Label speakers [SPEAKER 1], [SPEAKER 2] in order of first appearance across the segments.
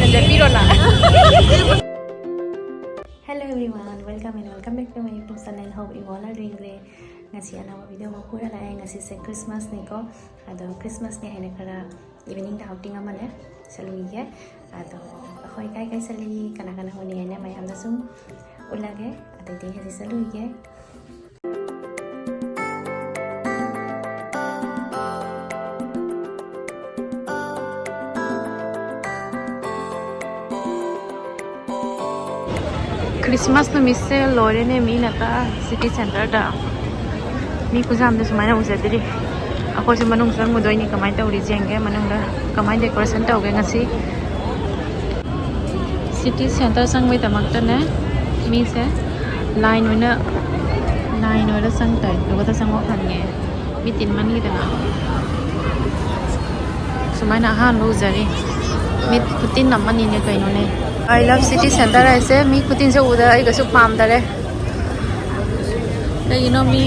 [SPEAKER 1] Hello everyone, welcome back to my YouTube channel. Hope you all are doing great. Ngasi ana video mo pura la ngasi se Christmas ni ko. Ado Christmas ni hene kara evening da outing amane salui ge. Ado akhoi kai sali kana honi hene mai amda sum ulage ado de hesi salui ge. Christmas no misse lore ne mi nata city center da mi kuzam de sumana uzadiri ako se manung sang mudoi ni kamai ta uri jenge manung da kamai decoration ta oge ngasi city center sang mai tamak ta ne mi se line oina sang tai lo ta sang wa khan nge mi tin man li da sumana han lo uzari mi putin namani ne kaino ne I love city center ऐसे मी khutinse uda ai gasu pam dare da you know me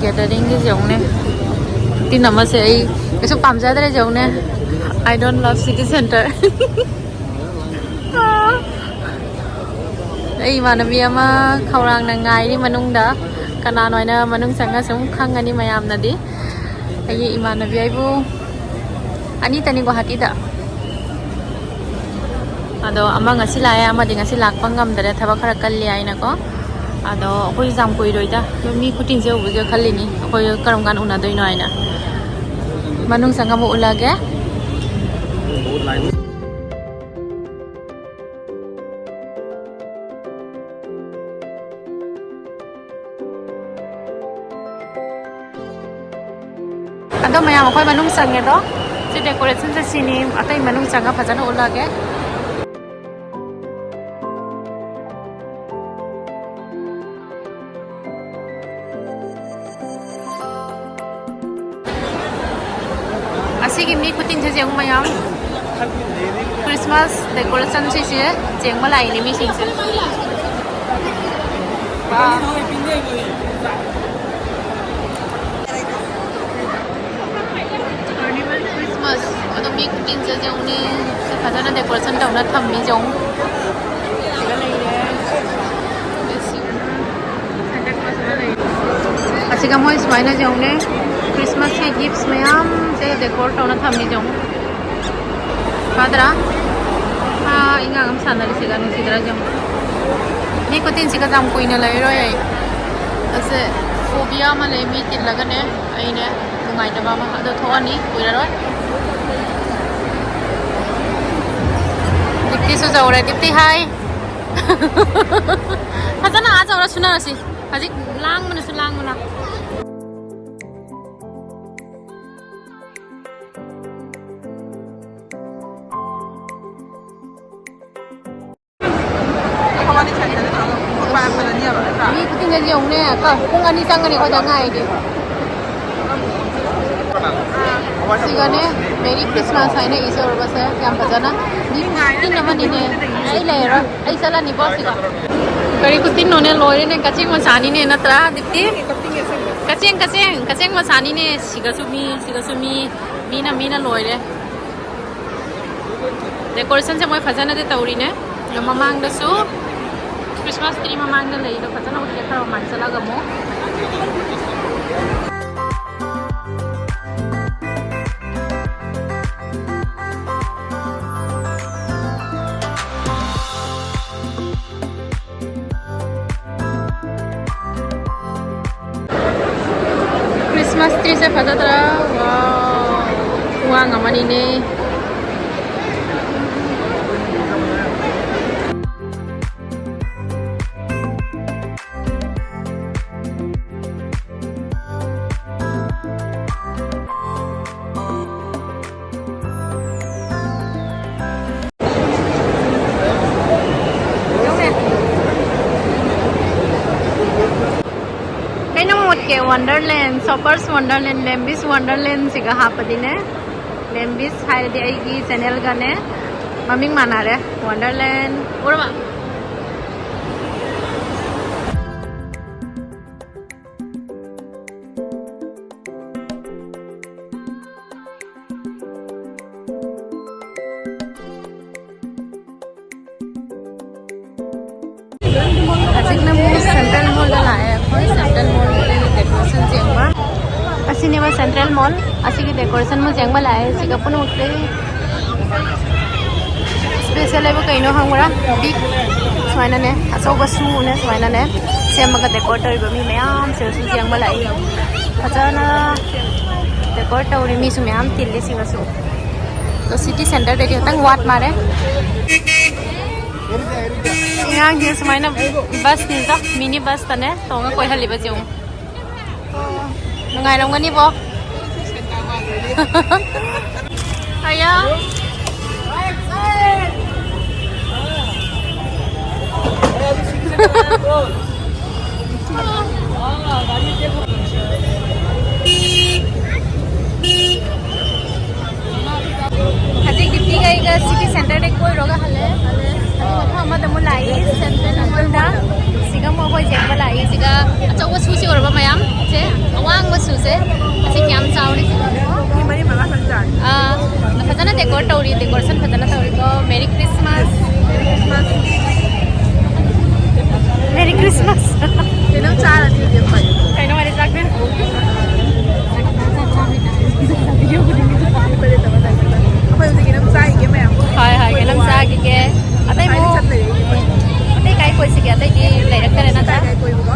[SPEAKER 1] gathering ge jaune tin namase ai gasu pam ja dare jaune I don't love city center ai Emanabi ama khaurang na ngai ni manungda kana noina manung sanga sum khangani mayam na di ai Emanabi ai bu ani tani Guwahati da ado ama ngasi laya ama ngasi lakpa ngamdare thaba khara kalli aina ko ado koi jam koi roida mi khutinse ubuje khallini koi karam gan una doino aina manung sanga mo ulage ado mayam koi manung sange do je decoration se sini atai manung sanga phajana ulage Asigi mi khutinse jeng mayam Christmas decoration si jeng malai ni mi sing se Christmas ado mi khutinse jeng ni se phajana decoration ta na tham mi jong asiga moi smaina jong ne Christmas ke gifts mayam se decor tauna thamni jong padra ha inga ngam sanari siga nu sidra jong ni khutin siga jam koina lai roi ai ase phobia ma le mi tin lagane ai ne nungai da ma ado thoni koira roi dikti so jawra dikti hai hajana a jawra suna rasi haji lang mana mi khutinse jong ne ka kung ani sangani ko jangai de sigane Merry Christmas haina isor basa yam bajana ni tin namani ne ai le ro ai sala ni boss siga kari khutin no ne lore ne kaching ma sani ne natra dipti kaching ma sani ne siga sumi mina lore decoration se moi phajana de tauri ne mamang da su Christmas tree mamang da lei do phajana utle khara man chala gamo Christmas tree se phajatra wow uang amani ne ke Wonderland, Shoppers Wonderland, LAMBI'S Wonderland siga hapadine. LAMBI'S haide aigi channel gane maming manare Wonderland. Urma Hajikna mu Central Mall da lae Akhoi Central Mall ki decoration jengba asini ba Central Mall asigi decoration mu jengba lae siga pun utte special eba kaino hangura big swaina ne asoba su ne swaina ne semaga decorator ba mi mayam se su jengba lae phajana decorator ri mi su mayam tilli siga su to city center de tang wat mare ngang hi smaina bus ni ta mini bus ta ne to nga koi hali ba jung ngai rong gani bo aya Hajik dipti gai ga city center de koi roga hale Mama da mulai Central Mall da siga mo koi jeng balai siga achaw wa susi orba mayam che awang wa suse asi kyam chawri siga ni mari mala sanjan na phajana decoration phajana tauri ko Merry Christmas Merry Christmas keno chara di de pai kaino mari sakne video ko ni pare ta bata apa uti kinam sai ke mayam hai kinam sai ke atai mo atai kai koi sigi atai di lairak tare na ta kai koi buka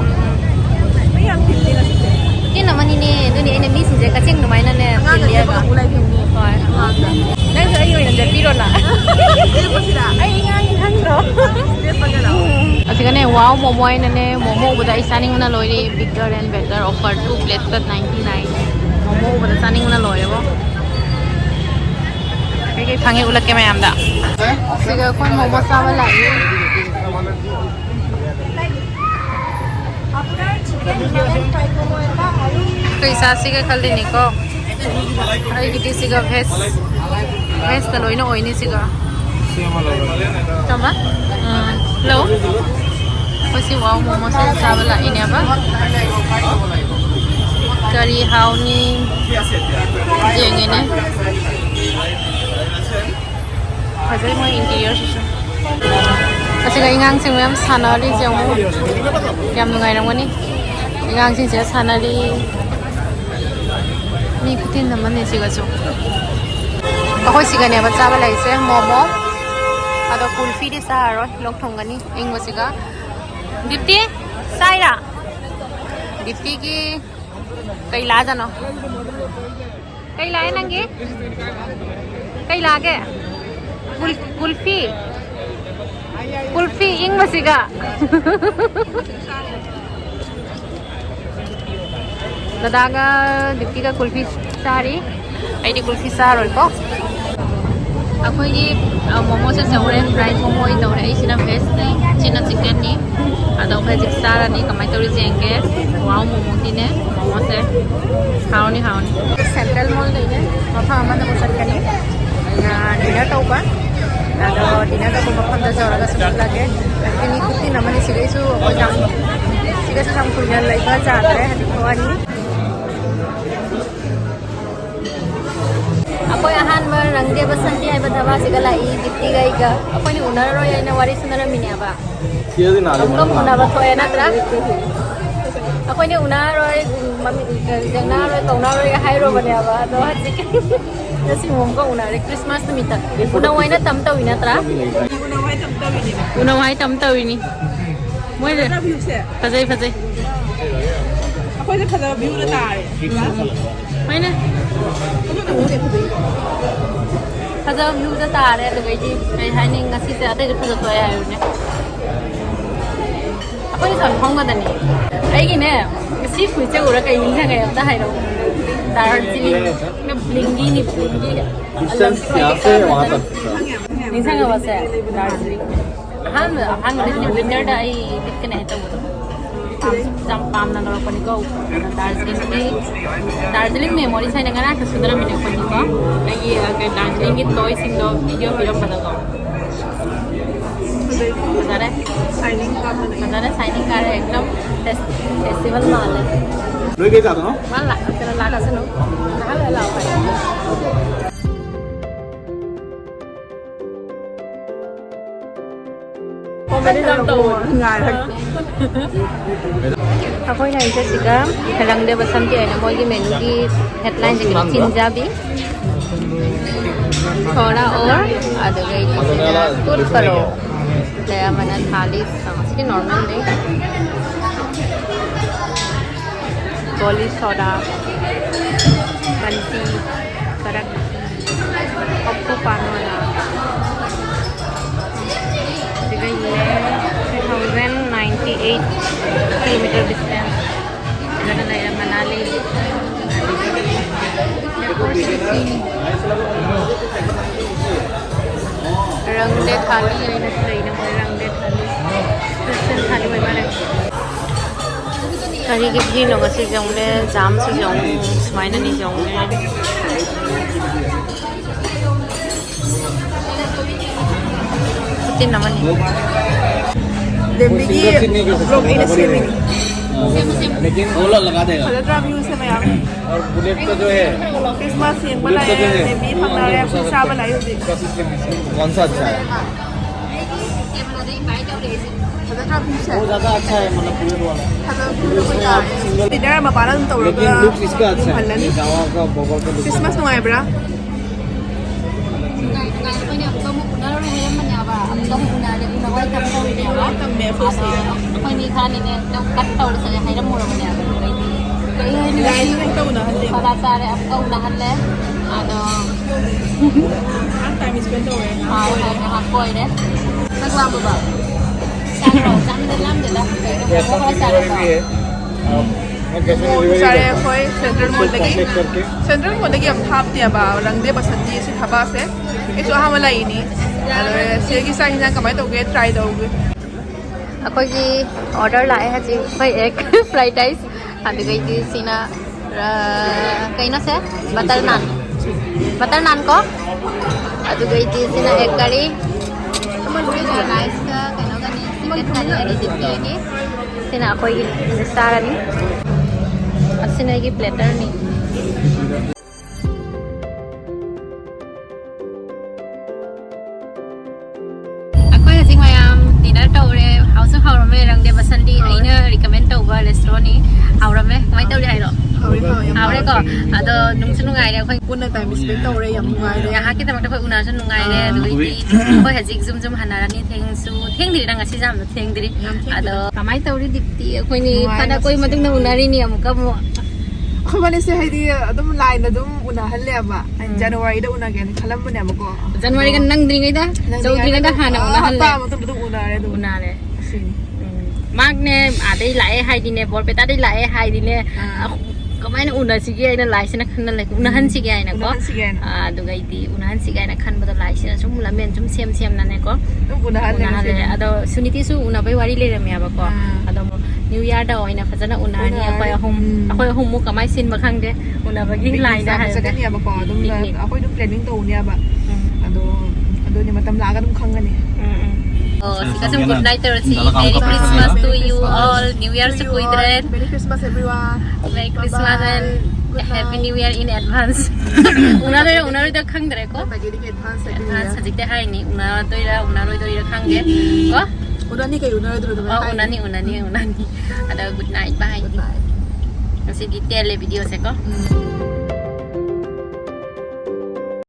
[SPEAKER 1] mai am tilli na sute ki namani ne duni ene mi sinje ka cheng numai na ne tilli ga ulai bi ni hoi nang sai yoi na japi ro la ai ngang hang ro asigane wow momo ina ne momo bada isaning na loiri bigger and better offer 2 plates at 99 momo bada saning na loire bo cái thằng yêu là cái mày làm đã bây giờ con Momo sao mới lại cái sao xí cái khăn đi nè cô ai cái xí cái vest là lối nó oi nè xí cái tama lâu có xí wow Momo sao mới lại nè ba curry hao ni gì nghe nè Hajai mo interior siya. Kasi ka ingang sing mayam sanali siya mo. Yam Nungairammi ni. Ingang sing siya sanali. Ni kutin naman ni siya so. Akhoi siga niya ba sa balay siya Momo. Ado kulfi di sa aro lok thong gani ing ba siga. Dipti saira. Dipti ki kaila jano. Kaila nangi. Kaila ke. Kulfi ing masiga Dadaga dipti ka kulfi sari ai di kulfi saro ko Akhoi gi momo se saure fried momo I taure ai sina veg nei china chicken ni ado veg sara ni kamai tauri jenge wow momo ti ne momo se hauni Central Mall dei ne Mathangda na musarkani dinner tauba ada dinner tauba Mathangda jawraga sumuk lage ini kuti namani siga isu ojam siga sam kunyan laiba jatre hani khawani Akhoi ahan ma rangde basanti ai badhawa siga lai dipti gai ga Akhoi ni unar ro ai na wari sunara minya ba kia din ala ma Unaba thoya na tra Akhoi ni unar ro mami jangna ro kauna ro hai ro bane ba do hajik Nasi mom ko unare Christmas Numitta. Unawai na tamtaw ina tra. Unawai tamtaw ini. Moi de. Fazai. Akhoi de khada view la ta ai. Mai na. Khada view da ta re de ji. Ai hai ni ngasi se ate khada to ai ne. Akhoi son phong ga da ni. Ai gi ne. Si phu che ura kai ning sang ai ta hai ro. Darjeeling में blingy नहीं blingy
[SPEAKER 2] distance यहाँ से वहाँ तक
[SPEAKER 1] नहीं सांगा बस है Darjeeling हम इसने winter दा ही कितने हैं तो जम पाम ना करो पनी को Darjeeling में मोरी साइन करना तो सुंदर मिले पनी को ये अगर Darjeeling की toy सिंगलो वीडियो पता को पता है साइनिंग कर एकदम फेस्टिवल माल है
[SPEAKER 2] Nuôi cái gì đó?
[SPEAKER 1] Mana lah, kalau lah kat sana. Nah, lah apa?
[SPEAKER 3] đi làm tàu ngài thật
[SPEAKER 1] Akhoi na isa siga halang de basam di na mo gi menu ki headline de chinjabi thoda और adu gai tur karo le mana thali samski normal de goli soda banti karak appu panwala digai 1098 kilometer distance dari daerah Manali. Rangde thali ini sudah ini mulai rangde thali. Christian thali mana? Kali kita ni orang si jong le jam si jong, semua ni jong le. Kutin nama ni.
[SPEAKER 3] लेम्बी लोग इन seeming
[SPEAKER 2] लेकिन solar लगा देगा
[SPEAKER 3] खलद्रा view से मैं आप
[SPEAKER 2] और bullet का जो है
[SPEAKER 3] क्रिसमस सीन बनाया लेम्बी थंगना रे खुशा बनाई होती
[SPEAKER 2] कौन सा अच्छा है
[SPEAKER 3] खलद्रा व्यू से
[SPEAKER 2] वो ज़्यादा अच्छा है मतलब बुलेट वाला
[SPEAKER 3] डिनर में पालन तो
[SPEAKER 2] लेकिन लुक इसका अच्छा है गाँव का बबल का
[SPEAKER 3] Christmas नुआए bra tầm phô xí
[SPEAKER 1] Akhoi ni khan ni ne kat tau sa hai ram mor ne kai hai ni
[SPEAKER 3] lai ni tau na hande
[SPEAKER 1] pada sare ap kau na han le ado
[SPEAKER 3] time is spent away
[SPEAKER 1] hai ha koi de nak lam ba sang de lam de la kai ko ha sare ba
[SPEAKER 3] सारे कोई central mall लगी हम थाप दिया बा रंगदे बसंती से थबा से इस वहाँ वाला ही नहीं से की साइज ना कमाई दोगे ट्राई दोगे
[SPEAKER 1] Akhoi ki order lae ha ji khoi ek fried rice adu gai ti sina kai na se butter naan ko adu gai ti sina ek curry rice ka kai no ga ni chicken curry ni ti ki sina akhoi ki star ni asina ki platter ni akhoi hajing mayam dinner tawre house haurame rangde basandi aina recommend tawba restaurant ni haurame mai tawre hai ro haure ko ado nungsu nungai re akhoi
[SPEAKER 3] पुन time spend तौरे यम नुगाई रे
[SPEAKER 1] yaha ki tamak akhoi una su nungai re adu ti akhoi hajing zum hanarani thengsu thengdiri rang asi jam thengdiri ado kamai tawri dipti akhoi ni kana koi matung na unari ni amuka mo
[SPEAKER 3] खबने से है दी अदम line अदम उना हल्ले बा जनवरी दा उना gain खलम बने बको
[SPEAKER 1] January kan nang dringai da chowdringai da hana una halle
[SPEAKER 3] pa मतलब तो उना रे
[SPEAKER 1] una re magne adai lae hai dine borpeta dai lae hai dine kamai na una sigi aina lai sina khanna lai una han sigi aina ko adu gai ti una han sigi aina khan bada lai sina sum lamen sum sem na ne ko
[SPEAKER 3] उना हल्ले
[SPEAKER 1] ado suniti su una bai wari le ramya ba ko ado New Year da oina fazana una ni akhoi ahum mu kamai sin ba khang de una ba ging lai da ha
[SPEAKER 3] sa kan ya ba ko dum akhoi dum planning to ne ba ado ni matam la ga dum khang ni
[SPEAKER 1] Oh, sikasam good night to si Merry Christmas to you all. New Year sa kuidren.
[SPEAKER 3] Merry Christmas everyone.
[SPEAKER 1] Merry Christmas and Happy New Year in advance. Una ro da khang dre ko. Advance sa jikte hai ni una ro da khang de. Ko?
[SPEAKER 3] Una ni kai una ro
[SPEAKER 1] Oh, una ni. Ada good night. Bye. Kasi detail le video se ko.